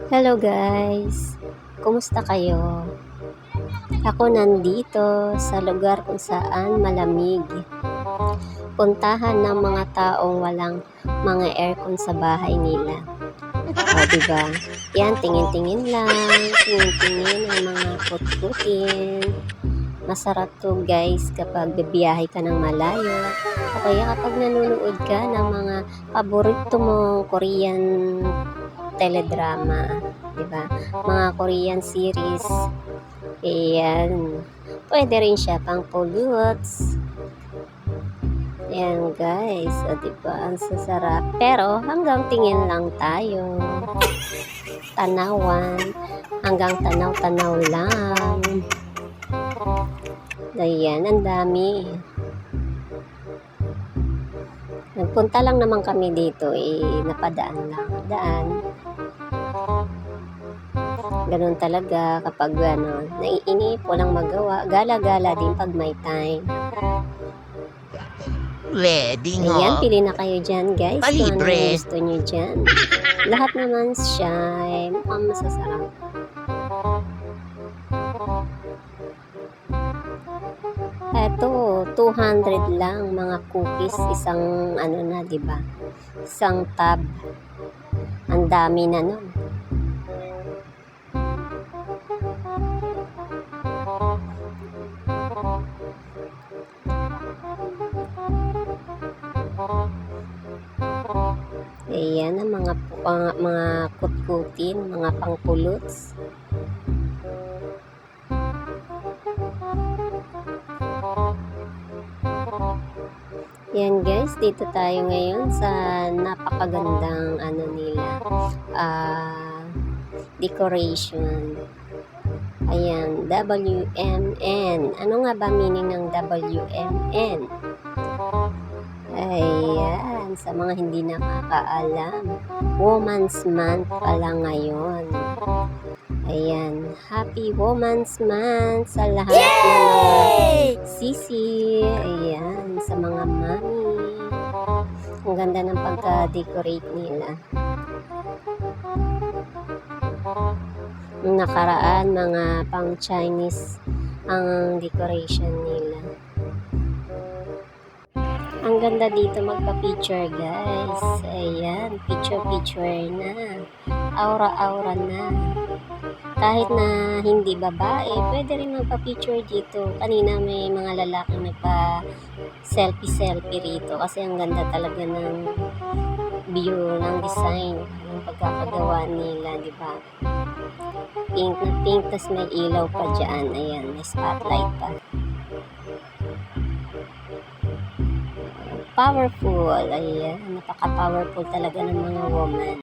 Hello guys! Kumusta kayo? Ako nandito sa lugar kung saan malamig. Puntahan ng mga taong walang mga aircon sa bahay nila. O, diba? Yan, tingin-tingin lang. Tingin-tingin ang mga kutkutin. Masarap to guys kapag bibiyahe ka ng malayo. O kaya kapag nanonood ka ng mga paborito mong Korean teledrama, diba? Mga Korean series. Ayan. Pwede rin siya pang puluts. Ayan guys. O diba? Ang sasarap. Pero hanggang tingin lang tayo. Tanawan. Hanggang tanaw-tanaw lang. Ayan. Ang dami. Nagpunta lang naman kami dito. Napadaan lang. Daan. Ganun talaga kapag naiinip, walang magawa, gala-gala din pag may time. Wedding Ayan, ho. pili na kayo dyan guys. Kung ano yung Palibre. gusto nyo dyan. Lahat naman siya mukhang masasarap. Eto, 200 lang mga cookies. Isang diba? Isang tab. Ang dami na nun. Ayan ang mga kutkutin, mga pangpuluts. Yan guys, dito tayo ngayon sa napakagandang nila, decoration. Ayan, WMN. Ano nga ba meaning ng WMN? Ayan, sa mga hindi nakakaalam, Women's Month pala ngayon. Ayan, Happy Women's Month sa lahat ng mga sisi. Ayan, sa mga mami. Ang ganda ng pagka-decorate nila. Nung nakaraan, mga pang-Chinese ang decoration nila. Ang ganda dito magpa-picture guys. Ayan, picture-picture na. Aura-aura na. Kahit na hindi babae, pwede rin magpa-picture dito. Kanina may mga lalaki nagpa-selfie-selfie rito kasi ang ganda talaga ng view, ng design, ng pagkakagawa nila, di ba? Pink na pink, tas may ilaw pa dyan. Ayan, may spotlight pa. Powerful. Ayan, napaka-powerful talaga ng mga woman.